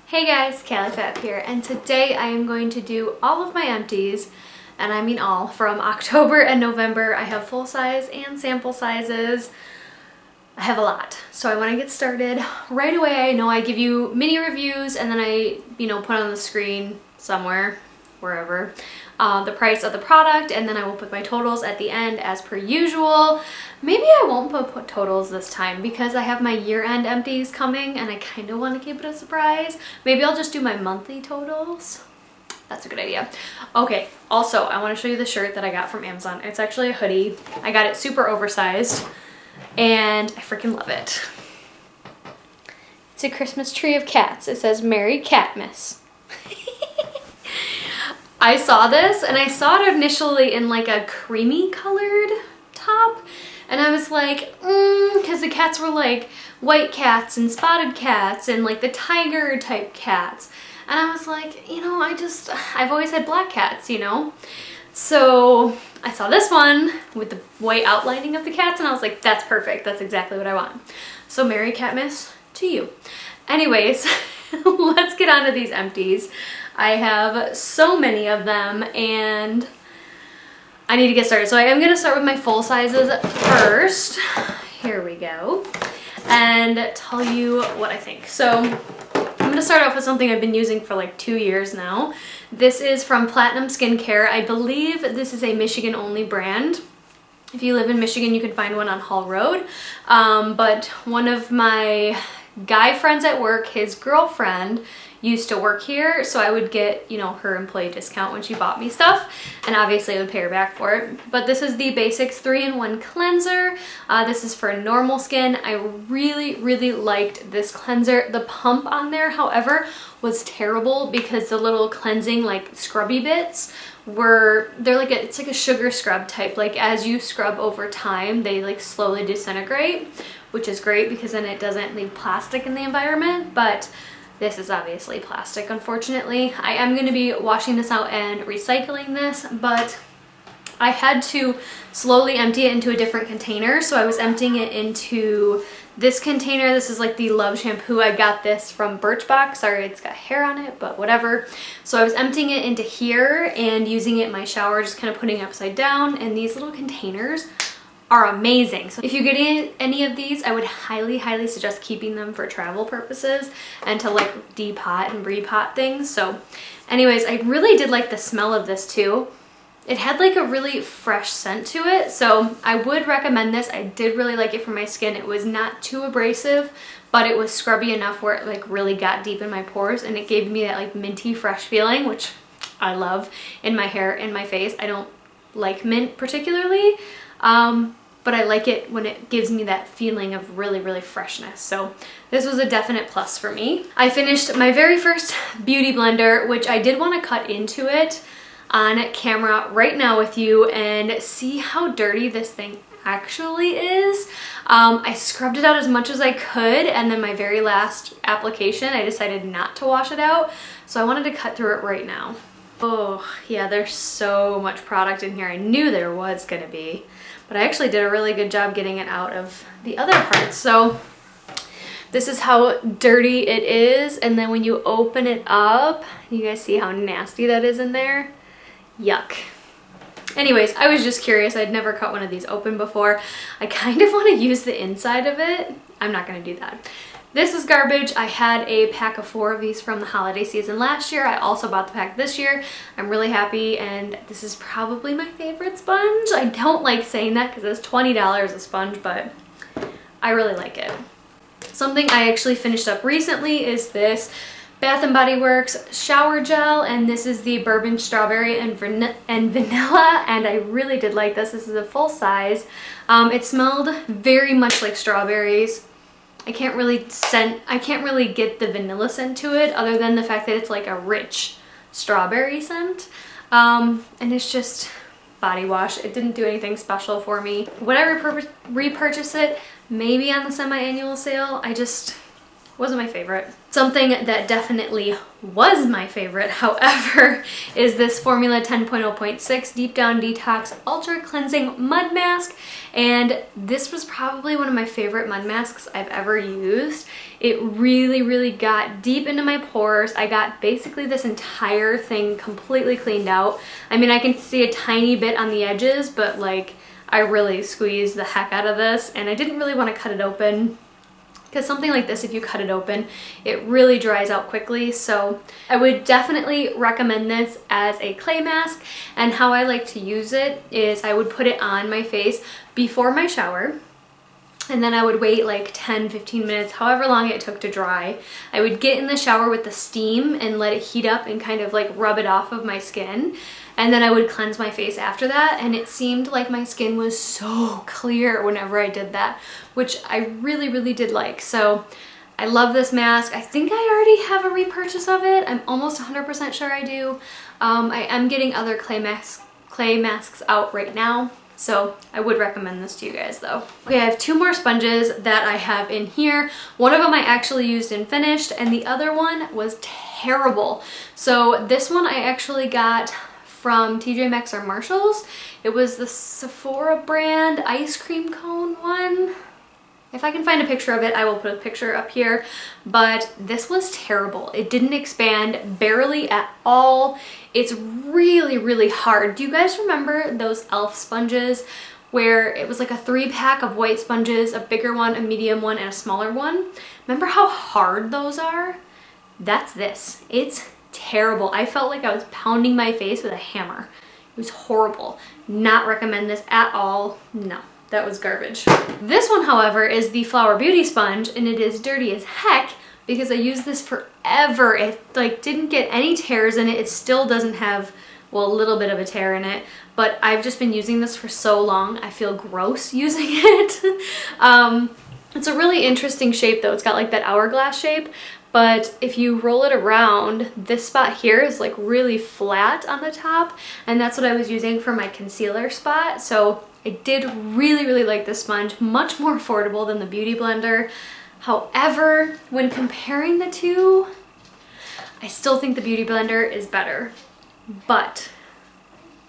Hey guys, Califat here, and today I am going to do all of my empties, and I mean all, from October and November. I have full size and sample sizes. I have a lot, so I want to get started right away. I know I give you mini reviews and then I, put on the screen somewhere, wherever, the price of the product, and then I will put my totals at the end as per usual. Maybe I won't put totals this time because I have my year-end empties coming and I kind of want to keep it a surprise. Maybe I'll just do my monthly totals. That's a good idea. Okay, also I want to show you the shirt that I got from Amazon. It's actually a hoodie. I got it super oversized and I freaking love it. It's a Christmas tree of cats. It says Merry Catmas. I saw this and I saw it initially in like a creamy colored top, and I was like, because the cats were like white cats and spotted cats and like the tiger type cats, and I was like, I've always had black cats, so I saw this one with the white outlining of the cats and I was like, that's perfect, that's exactly what I want. So Merry Catmas to you. Anyways, let's get on to these empties. I have so many of them and I need to get started. So I am going to start with my full sizes first. Here we go. And tell you what I think. So I'm going to start off with something I've been using for like 2 years now. This is from Platinum Skincare. I believe this is a Michigan only brand. If you live in Michigan, you can find one on Hall Road. But one of my guy friends at work, his girlfriend used to work here, so I would get, her employee discount when she bought me stuff, and obviously I would pay her back for it. But this is the Basics 3-in-1 cleanser. This is for normal skin. I really liked this cleanser. The pump on there, however, was terrible because the little cleansing like scrubby bits it's like a sugar scrub type. Like as you scrub over time, they like slowly disintegrate, which is great because then it doesn't leave plastic in the environment. But this is obviously plastic, unfortunately. I am going to be washing this out and recycling this, but I had to slowly empty it into a different container. So I was emptying it into this container. This is like the Love shampoo. I got this from Birchbox. Sorry, it's got hair on it, but whatever. So I was emptying it into here and using it in my shower, just kind of putting it upside down. And these little containers are amazing. So if you get any of these, I would highly suggest keeping them for travel purposes and to like depot and repot things. So anyways, I really did like the smell of this too. It had like a really fresh scent to it, so I would recommend this. I did really like it for my skin. It was not too abrasive, but it was scrubby enough where it like really got deep in my pores, and it gave me that like minty fresh feeling, which I love in my hair and my face. I don't like mint particularly, but I like it when it gives me that feeling of really freshness. So this was a definite plus for me. I finished my very first beauty blender, which I did want to cut into it on camera right now with you and see how dirty this thing actually is. I scrubbed it out as much as I could, and then my very last application I decided not to wash it out, so I wanted to cut through it right now. Oh yeah, there's so much product in here. I knew there was gonna be, but I actually did a really good job getting it out of the other parts. So this is how dirty it is, and then when you open it up, you guys see how nasty that is in there? Yuck. Anyways, I was just curious. I'd never cut one of these open before. I kind of want to use the inside of it. I'm not going to do that. This is garbage. I had a pack of 4 of these from the holiday season last year. I also bought the pack this year. I'm really happy, and this is probably my favorite sponge. I don't like saying that because it's $20 a sponge, but I really like it. Something I actually finished up recently is this Bath & Body Works shower gel, and this is the bourbon strawberry and vanilla, and I really did like this. This is a full size. It smelled very much like strawberries. I can't really get the vanilla scent to it other than the fact that it's like a rich strawberry scent. And it's just body wash. It didn't do anything special for me. Would I repurchase it? Maybe on the semi-annual sale. wasn't my favorite. Something that definitely was my favorite, however, is this Formula 10.0.6 Deep Down Detox Ultra Cleansing Mud Mask. And this was probably one of my favorite mud masks I've ever used. It really, really got deep into my pores. I got basically this entire thing completely cleaned out. I mean, I can see a tiny bit on the edges, but like I really squeezed the heck out of this, and I didn't really want to cut it open, because something like this, if you cut it open, it really dries out quickly. So I would definitely recommend this as a clay mask. And how I like to use it is I would put it on my face before my shower, and then I would wait like 10-15 minutes, however long it took to dry. I would get in the shower with the steam and let it heat up and kind of like rub it off of my skin. And then I would cleanse my face after that, and it seemed like my skin was so clear whenever I did that, which I really, really did like. So I love this mask. I think I already have a repurchase of it. I'm almost 100% sure I do. I am getting other clay masks out right now, so I would recommend this to you guys though. Okay, I have 2 more sponges that I have in here. One of them I actually used and finished, and the other one was terrible. So this one I actually got from TJ Maxx or Marshalls. It was the Sephora brand ice cream cone one. If I can find a picture of it, I will put a picture up here, but this was terrible. It didn't expand barely at all. It's really, really hard. Do you guys remember those e.l.f. sponges where it was like a 3-pack of white sponges, a bigger one, a medium one, and a smaller one? Remember how hard those are? That's this. It's terrible. I felt like I was pounding my face with a hammer. It was horrible. Not recommend this at all. No, that was garbage. This one, however, is the Flower Beauty sponge, and it is dirty as heck because I used this forever. It like didn't get any tears in it. It still doesn't have, well, a little bit of a tear in it, but I've just been using this for so long. I feel gross using it. It's a really interesting shape though. It's got like that hourglass shape. But if you roll it around, this spot here is like really flat on the top, and that's what I was using for my concealer spot. So I did really, really like this sponge, much more affordable than the Beauty Blender. However, when comparing the two, I still think the Beauty Blender is better, but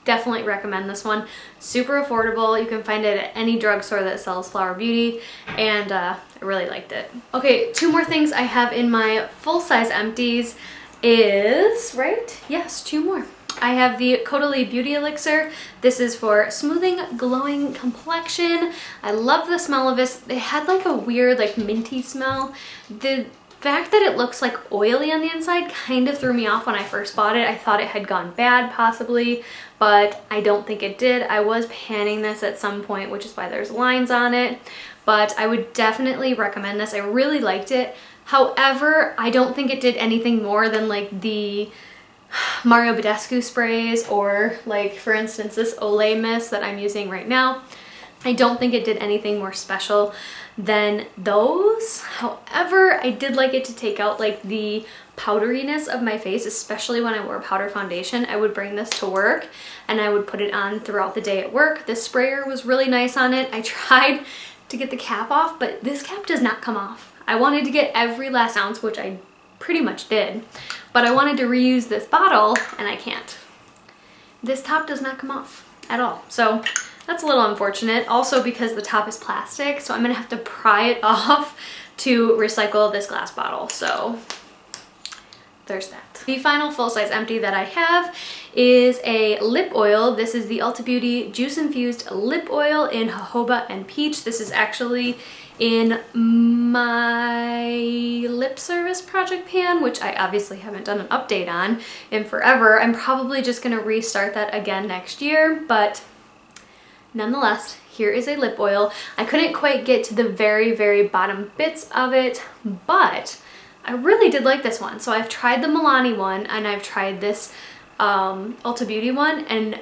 definitely recommend this one. Super affordable. You can find it at any drugstore that sells Flower Beauty, and I really liked it. Okay, 2 more things I have in my full-size empties is, right? Yes, 2 more. I have the Caudalie Beauty Elixir. This is for smoothing, glowing complexion. I love the smell of this. It had like a weird like minty smell. The fact that it looks like oily on the inside kind of threw me off when I first bought it. I thought it had gone bad possibly, but I don't think it did. I was panning this at some point, which is why there's lines on it, but I would definitely recommend this. I really liked it. However, I don't think it did anything more than like the Mario Badescu sprays, or like for instance this Olay mist that I'm using right now. I don't think it did anything more special than those. However, I did like it to take out like the powderiness of my face, especially when I wore powder foundation. I would bring this to work and I would put it on throughout the day at work. The sprayer was really nice on it. I tried to get the cap off, but this cap does not come off. I wanted to get every last ounce, which I pretty much did, but I wanted to reuse this bottle and I can't. This top does not come off at all. So that's a little unfortunate. Also because the top is plastic, so I'm gonna have to pry it off to recycle this glass bottle. So there's that. The final full-size empty that I have is a lip oil. This is the Ulta Beauty Juice Infused Lip Oil in Jojoba and Peach. This is actually in my lip service project pan, which I obviously haven't done an update on in forever. I'm probably just gonna restart that again next year, but nonetheless, here is a lip oil. I couldn't quite get to the very, very bottom bits of it, but I really did like this one. So I've tried the Milani one and I've tried this Ulta Beauty one, and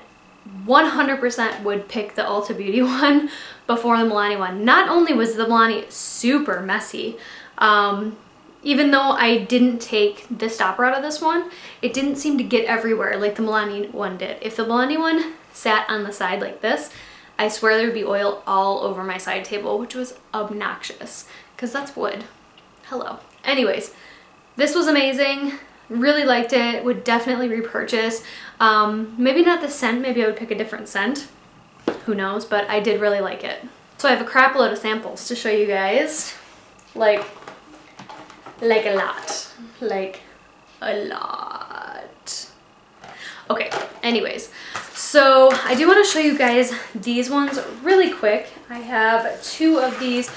100% would pick the Ulta Beauty one before the Milani one. Not only was the Milani super messy, even though I didn't take the stopper out of this one, it didn't seem to get everywhere like the Milani one did. If the Milani one sat on the side like this, I swear there would be oil all over my side table, which was obnoxious because that's wood. Hello. Anyways, this was amazing. Really liked it. Would definitely repurchase. Maybe not the scent. Maybe I would pick a different scent. Who knows? But I did really like it. So I have a crap load of samples to show you guys. Like a lot. Like a lot. Okay, anyways. So I do want to show you guys these ones really quick. I have two of these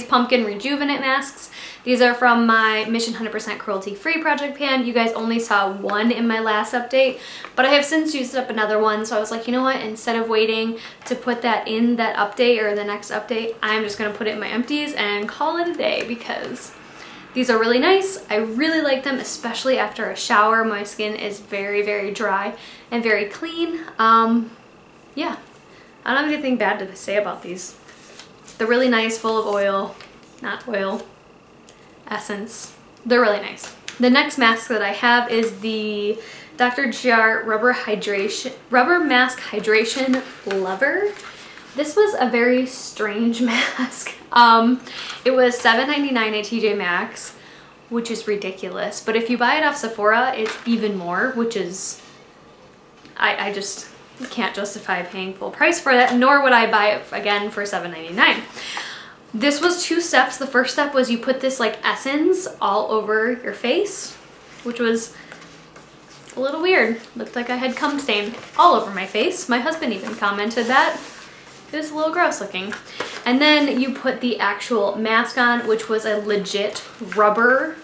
pumpkin rejuvenate masks. These are from my Mission 100% Cruelty Free project pan. You guys only saw one in my last update, but I have since used up another one. So I was like, you know what? Instead of waiting to put that in that update or the next update, I'm just gonna put it in my empties and call it a day because these are really nice. I really like them, especially after a shower. My skin is very, very dry and very clean. Yeah, I don't have anything bad to say about these. They're really nice, full of oil, not oil, essence. They're really nice. The next mask that I have is the Dr. Jart Rubber Mask Hydration Lover. This was a very strange mask. It was $7.99 at TJ Maxx, which is ridiculous. But if you buy it off Sephora, it's even more, which is, I just can't justify paying full price for that, nor would I buy it again for $7.99. This was 2 steps. The first step was you put this like essence all over your face, which was a little weird. Looked like I had cum stain all over my face. My husband even commented that. It was a little gross looking. And then you put the actual mask on, which was a legit rubber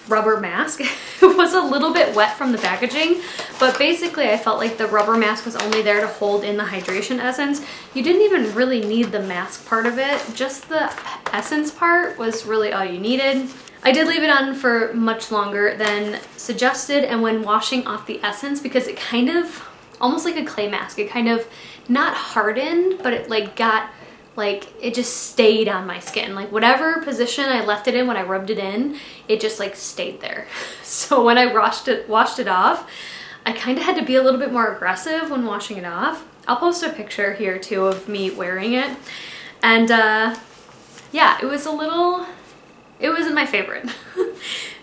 mask. It was a little bit wet from the packaging, but basically I felt like the rubber mask was only there to hold in the hydration essence. You didn't even really need the mask part of it. Just the essence part was really all you needed. I did leave it on for much longer than suggested, and when washing off the essence, because it kind of, almost like a clay mask, it kind of not hardened, but it like got, like it just stayed on my skin. Like whatever position I left it in when I rubbed it in, it just like stayed there. So when I washed it off, I kind of had to be a little bit more aggressive when washing it off. I'll post a picture here too of me wearing it. And yeah, it wasn't my favorite.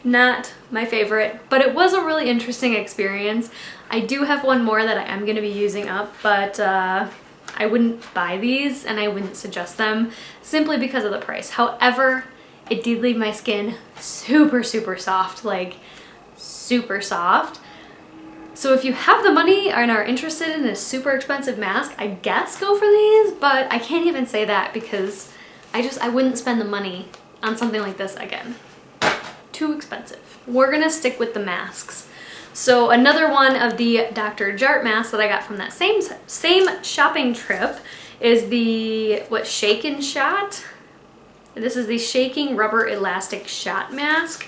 Not my favorite, but it was a really interesting experience. I do have one more that I am going to be using up, but I wouldn't buy these and I wouldn't suggest them simply because of the price. However, it did leave my skin super, super soft, like super soft. So if you have the money and are interested in a super expensive mask, I guess go for these, but I can't even say that because I wouldn't spend the money on something like this again. Too expensive. We're gonna stick with the masks. So another one of the Dr. Jart masks that I got from that same shopping trip is the, Shake and Shot? This is the Shaking Rubber Elastic Shot Mask.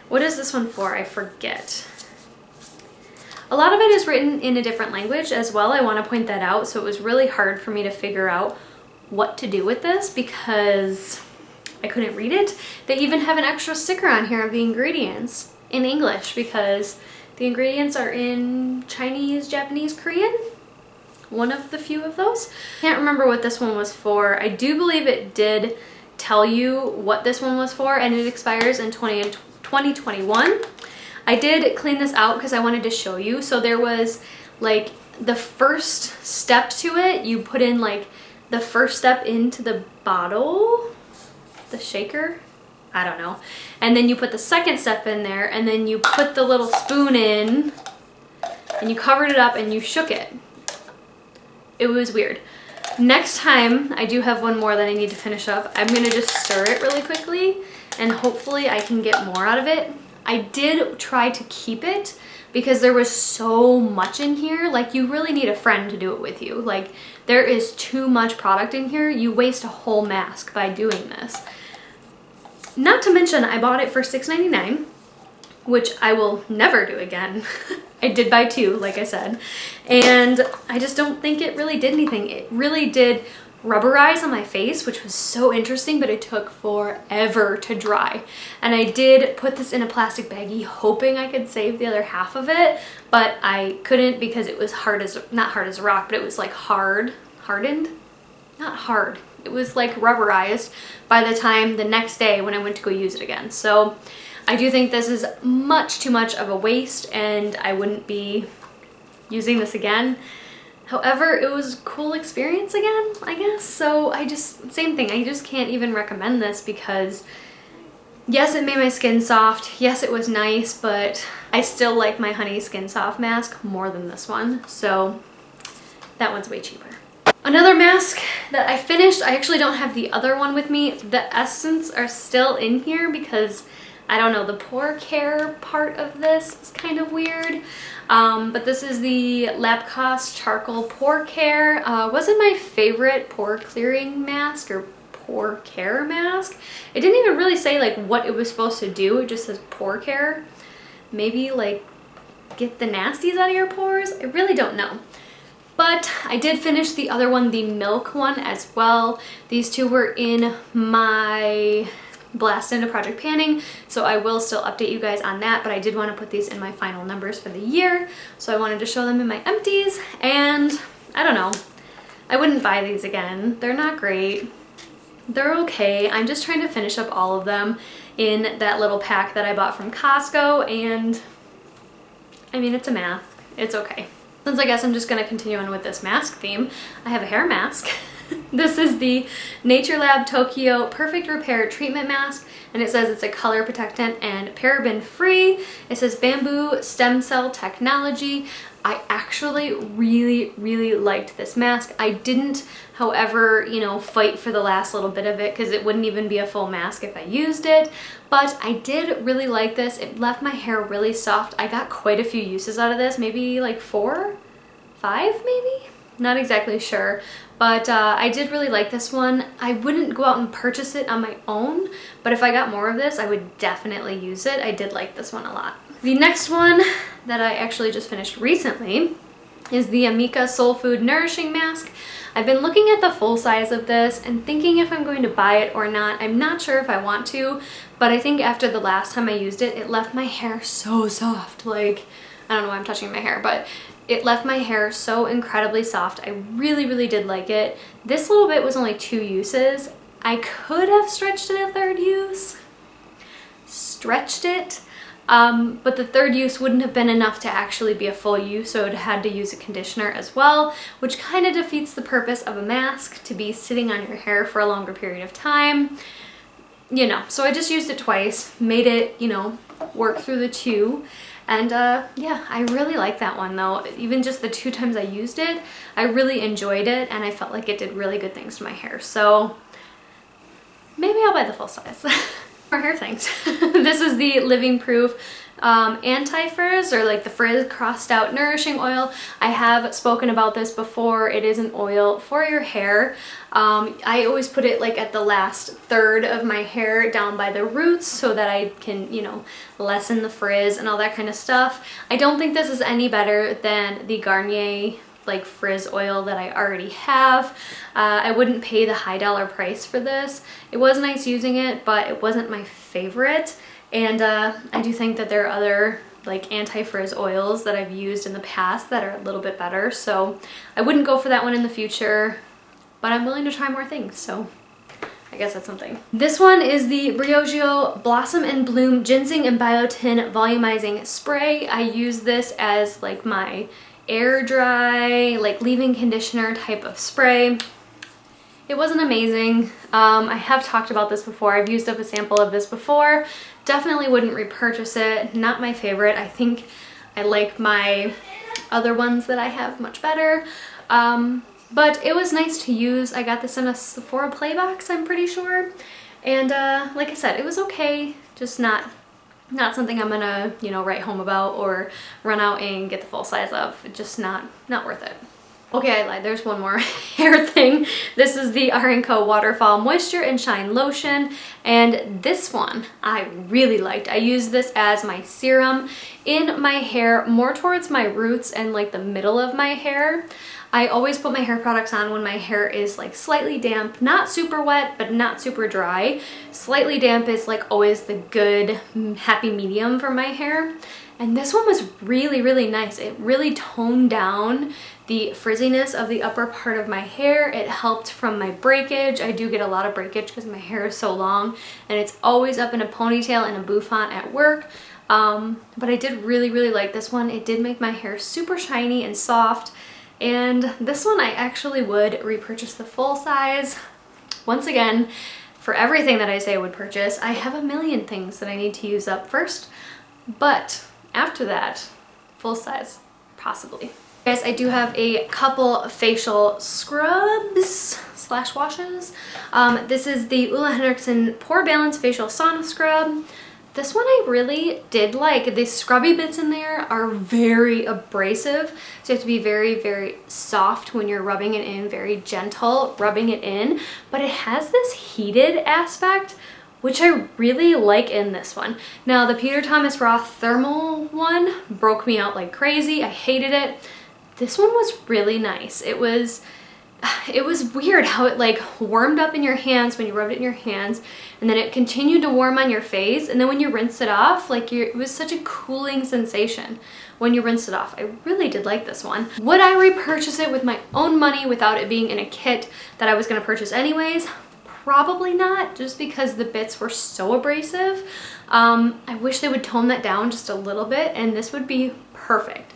What is this one for? I forget. A lot of it is written in a different language as well. I want to point that out. So it was really hard for me to figure out what to do with this because I couldn't read it. They even have an extra sticker on here of the ingredients in English because the ingredients are in Chinese, Japanese, Korean. One of the few of those. Can't remember what this one was for. I do believe it did tell you what this one was for, and it expires in 2021. I did clean this out because I wanted to show you. So there was like the first step to it. You put in like the first step into the bottle, the shaker. I don't know. And then you put the second step in there, and then you put the little spoon in, and you covered it up and you shook it. It was weird. Next time, I do have one more that I need to finish up. I'm gonna just stir it really quickly, and hopefully I can get more out of it. I did try to keep it because there was so much in here. Like, you really need a friend to do it with you. Like, there is too much product in here. You waste a whole mask by doing this. Not to mention, I bought it for $6.99, which I will never do again. I did buy 2, like I said, and I just don't think it really did anything. It really did rubberize on my face, which was so interesting, but it took forever to dry. And I did put this in a plastic baggie, hoping I could save the other half of it, but I couldn't because it was hard as, not hard as a rock, but it was like hardened. Not hard. it was like rubberized by the time the next day when I went to go use it again. So I do think this is much too much of a waste and I wouldn't be using this again. However, it was a cool experience again, I guess. So same thing, I just can't even recommend this because yes, it made my skin soft. Yes, it was nice, but I still like my Honey Skin Soft mask more than this one. So that one's way cheaper. Another mask that I finished, I actually don't have the other one with me. The essence are still in here because I don't know, the pore care part of this is kind of weird. But this is the Labrada Charcoal Pore Care. Wasn't my favorite pore clearing mask or pore care mask. It didn't even really say like what it was supposed to do. It just says pore care. Maybe like get the nasties out of your pores. I really don't know. But I did finish the other one, the milk one as well. These two were in my blast into Project Panning, so I will still update you guys on that, but I did want to put these in my final numbers for the year, so I wanted to show them in my empties. And I don't know, I wouldn't buy these again. They're not great. They're okay. I'm just trying to finish up all of them in that little pack that I bought from Costco, and I mean, it's a mask. It's okay. Since I guess I'm just going to continue on with this mask theme, I have a hair mask. This is the Nature Lab Tokyo Perfect Repair Treatment Mask, and it says it's a color protectant and paraben free. It says bamboo stem cell technology. I actually really liked this mask. I didn't, however, you know, fight for the last little bit of it because it wouldn't even be a full mask if I used it, but I did really like this. It left my hair really soft. I got quite a few uses out of this, maybe like 4, 5 maybe? Not exactly sure, but I did really like this one. I wouldn't go out and purchase it on my own, but if I got more of this, I would definitely use it. I did like this one a lot. The next one that I actually just finished recently is the Amika Soul Food Nourishing Mask. I've been looking at the full size of this and thinking if I'm going to buy it or not. I'm not sure if I want to, but I think after the last time I used it, it left my hair so soft. Like, I don't know why I'm touching my hair, but it left my hair so incredibly soft. I really did like it. This little bit was only 2 uses. I could have stretched it a 3rd use. Stretched it. But the 3rd use wouldn't have been enough to actually be a full use, so I would have had to use a conditioner as well, which kind of defeats the purpose of a mask, to be sitting on your hair for a longer period of time. You know, so I just used it twice, made it, you know, work through the 2. And yeah, I really like that one though. Even just the 2 times I used it, I really enjoyed it and I felt like it did really good things to my hair. So maybe I'll buy the full size. More hair things. This is the Living Proof anti-frizz, or like the frizz crossed out nourishing oil. I have spoken about this before. It is an oil for your hair. I always put it like at the last 1/3 of my hair down by the roots so that I can, you know, lessen the frizz and all that kind of stuff. I don't think this is any better than the Garnier like frizz oil that I already have. I wouldn't pay the high dollar price for this. It was nice using it, but it wasn't my favorite. And I do think that there are other like anti-frizz oils that I've used in the past that are a little bit better. So I wouldn't go for that one in the future, but I'm willing to try more things. So I guess that's something. This one is the Briogeo Blossom and Bloom Ginseng and Biotin Volumizing Spray. I use this as like my air dry, like leave-in conditioner type of spray. It wasn't amazing. I have talked about this before. I've used up a sample of this before. Definitely wouldn't repurchase it. Not my favorite. I think I like my other ones that I have much better. But it was nice to use. I got this in a Sephora Play box, I'm pretty sure. And like I said, it was okay. Just not something I'm gonna, you know, write home about or run out and get the full size of. Just not worth it. Okay, I lied. There's one more hair thing. This is the R&Co Waterfall Moisture and Shine Lotion, and this one I really liked. I use this as my serum in my hair, more towards my roots and like the middle of my hair. I always put my hair products on when my hair is like slightly damp, not super wet, but not super dry. Slightly damp is like always the good, happy medium for my hair. And this one was really, really nice. It really toned down the frizziness of the upper part of my hair. It helped from my breakage. I do get a lot of breakage because my hair is so long and it's always up in a ponytail and a bouffant at work. But I did really, really like this one. It did make my hair super shiny and soft. And this one I actually would repurchase the full size. Once again, for everything that I say I would purchase, I have a million things that I need to use up first. But after that, full size, possibly. Guys, I do have a couple facial scrubs / washes. This is the Ole Henriksen Pore Balance Facial Sauna Scrub. This one I really did like. The scrubby bits in there are very abrasive, so you have to be very, very soft when you're rubbing it in, very gentle rubbing it in, but it has this heated aspect, which I really like in this one. Now, the Peter Thomas Roth thermal one broke me out like crazy. I hated it. This one was really nice. It was weird how it like warmed up in your hands when you rubbed it in your hands, and then it continued to warm on your face, and then when you rinse it off, like it was such a cooling sensation when you rinsed it off. I really did like this one. Would I repurchase it with my own money without it being in a kit that I was going to purchase anyways? Probably not, just because the bits were so abrasive. I wish they would tone that down just a little bit, and this would be perfect.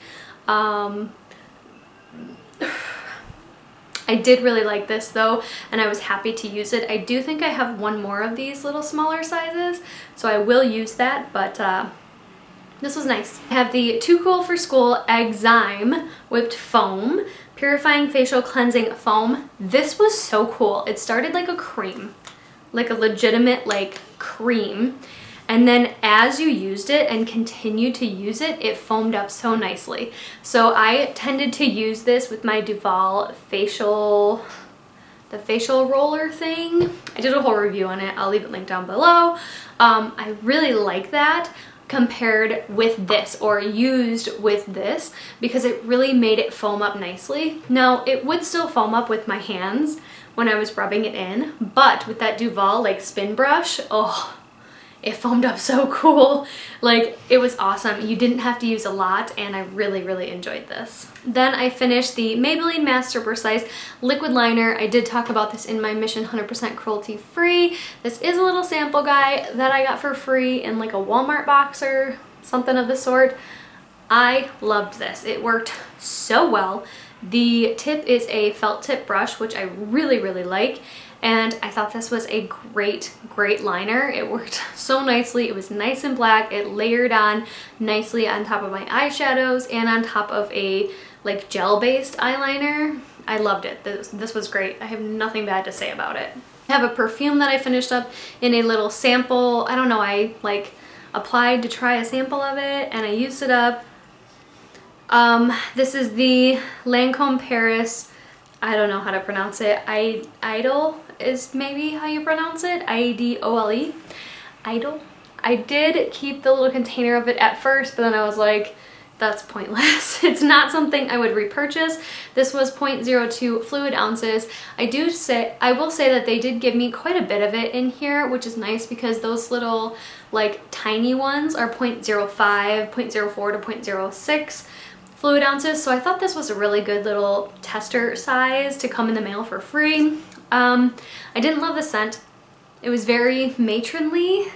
I did really like this though, and I was happy to use it. I do think I have one more of these little smaller sizes, so I will use that, but this was nice. I have the Too Cool for School Exime Whipped Foam Purifying Facial Cleansing Foam. This was so cool. It started like a cream, like a legitimate like cream. And then as you used it and continued to use it, it foamed up so nicely. So I tended to use this with my Duval facial, the facial roller thing. I did a whole review on it. I'll leave it linked down below. I really like that compared with this, or used with this, because it really made it foam up nicely. Now, it would still foam up with my hands when I was rubbing it in, but with that Duval like spin brush, oh, it foamed up so cool. Like, it was awesome. You didn't have to use a lot, and I really, really enjoyed this. Then I finished the Maybelline Master Precise Liquid Liner. I did talk about this in my Mission 100% Cruelty Free. This is a little sample guide that I got for free in like a Walmart box or something of the sort. I loved this. It worked so well. The tip is a felt tip brush, which I really, really like. And I thought this was a great, great liner. It worked so nicely. It was nice and black. It layered on nicely on top of my eyeshadows and on top of a like gel-based eyeliner. I loved it. This was great. I have nothing bad to say about it. I have a perfume that I finished up in a little sample. I don't know, I like applied to try a sample of it and I used it up. This is the Lancome Paris, I don't know how to pronounce it. Idol is maybe how you pronounce it. I-D-O-L-E. Idol. I did keep the little container of it at first, but then I was like, that's pointless. It's not something I would repurchase. This was 0.02 fluid ounces. I will say that they did give me quite a bit of it in here, which is nice because those little like tiny ones are 0.05, 0.04 to 0.06 fluid ounces. So I thought this was a really good little tester size to come in the mail for free. I didn't love the scent. It was very matronly.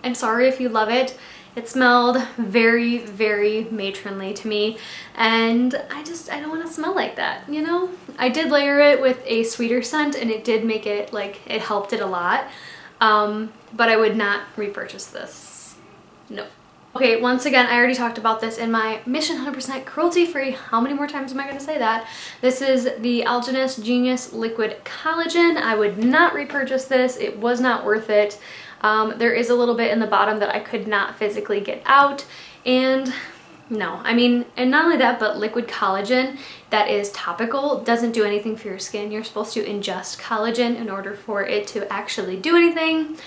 I'm sorry if you love it. It smelled very, very matronly to me, and I don't want to smell like that, you know? I did layer it with a sweeter scent, and it did make it, like, it helped it a lot, but I would not repurchase this. No. Okay, once again, I already talked about this in my Mission 100% Cruelty Free. How many more times am I going to say that? This is the Algenist Genius Liquid Collagen. I would not repurchase this. It was not worth it. There is a little bit in the bottom that I could not physically get out, and no, I mean, and not only that, but liquid collagen that is topical doesn't do anything for your skin. You're supposed to ingest collagen in order for it to actually do anything.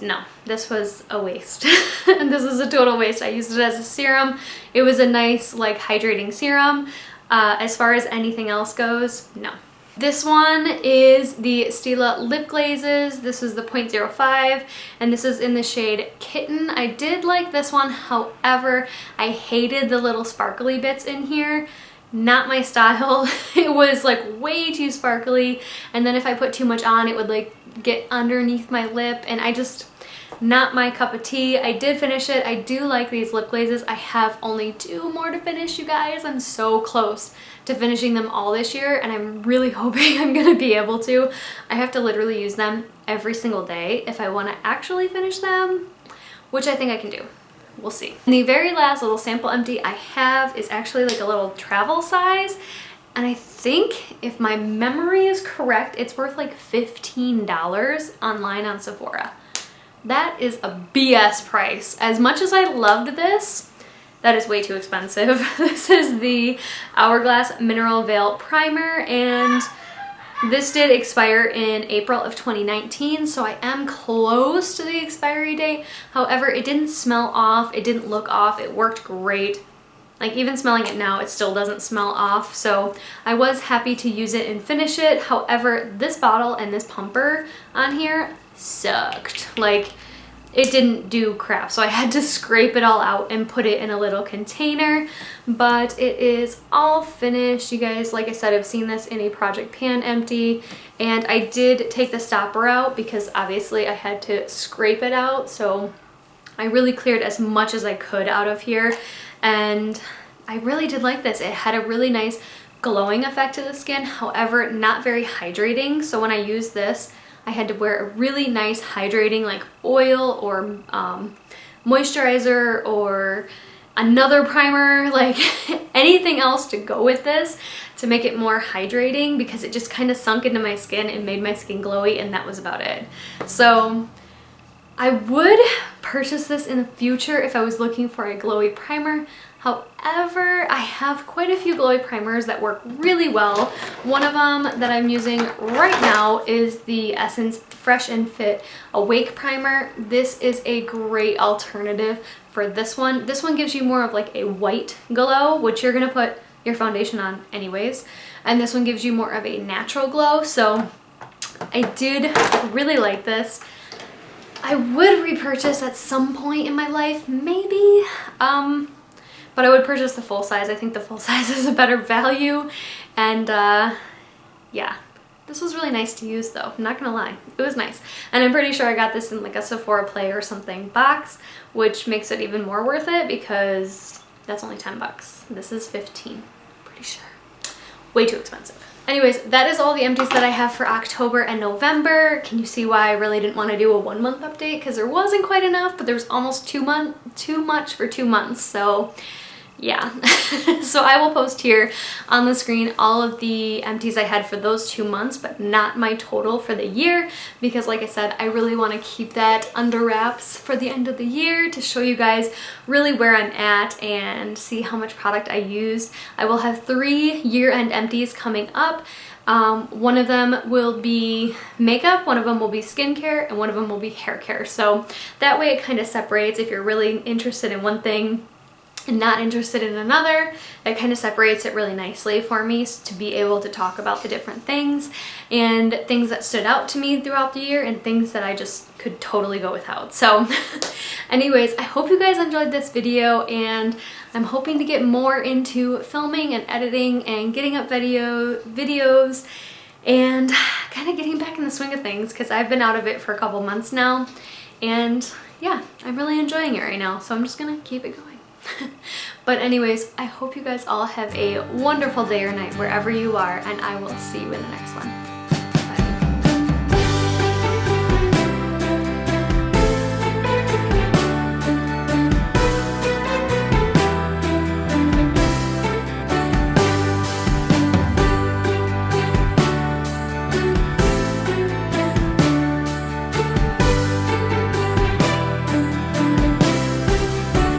No, this was a waste. And this is a total waste. I used it as a serum. It was a nice, like, hydrating serum. As far as anything else goes, no. This one is the Stila Lip Glazes. This is the 0.05 and this is in the shade Kitten. I did like this one, however, I hated the little sparkly bits in here. Not my style. It was like way too sparkly, and then if I put too much on it would like get underneath my lip, and I just, not my cup of tea. I did finish it. I do like these lip glazes. I have only 2 more to finish, you guys. I'm so close to finishing them all this year, and I'm really hoping I'm gonna be able to. I have to literally use them every single day if I want to actually finish them, which I think I can do. We'll see. And the very last little sample empty I have is actually like a little travel size, and I think if my memory is correct, it's worth like $15 online on Sephora. That is a BS price. As much as I loved this, that is way too expensive. This is the Hourglass Mineral Veil Primer, and this did expire in April of 2019, so I am close to the expiry date. However, it didn't smell off, it didn't look off, it worked great. Like even smelling it now, it still doesn't smell off, so I was happy to use it and finish it. However, this bottle and this pumper on here sucked. Like, it didn't do crap, so I had to scrape it all out and put it in a little container, but it is all finished. You guys, like I said, I've seen this in a Project Pan empty, and I did take the stopper out because obviously I had to scrape it out, so I really cleared as much as I could out of here, and I really did like this. It had a really nice glowing effect to the skin, however, not very hydrating, so when I used this, I had to wear a really nice hydrating like oil or moisturizer or another primer, like anything else to go with this to make it more hydrating, because it just kind of sunk into my skin and made my skin glowy, and that was about it. So I would purchase this in the future if I was looking for a glowy primer. However, I have quite a few glowy primers that work really well. One of them that I'm using right now is the Essence Fresh and Fit Awake Primer. This is a great alternative for this one. This one gives you more of like a white glow, which you're gonna put your foundation on anyways. And this one gives you more of a natural glow. So I did really like this. I would repurchase at some point in my life, maybe. But I would purchase the full size. I think the full size is a better value. And yeah, this was really nice to use though, I'm not gonna lie. It was nice. And I'm pretty sure I got this in like a Sephora Play or something box, which makes it even more worth it because that's only 10 bucks. This is 15, pretty sure. Way too expensive. Anyways, that is all the empties that I have for October and November. Can you see why I really didn't want to do a 1 month update? Because there wasn't quite enough, but there was almost too much for 2 months. So yeah, so I will post here on the screen all of the empties I had for those 2 months, but not my total for the year, because like I said, I really want to keep that under wraps for the end of the year to show you guys really where I'm at and see how much product I used. I will have 3 year-end empties coming up. One of them will be makeup, one of them will be skincare, and one of them will be hair care. So that way it kind of separates. If you're really interested in one thing and not interested in another, it kind of separates it really nicely for me to be able to talk about the different things and things that stood out to me throughout the year and things that I just could totally go without. So anyways, I hope you guys enjoyed this video, and I'm hoping to get more into filming and editing and getting up videos and kind of getting back in the swing of things, because I've been out of it for a couple months now, and yeah, I'm really enjoying it right now, so I'm just gonna keep it going. But anyways, I hope you guys all have a wonderful day or night wherever you are, and I will see you in the next one.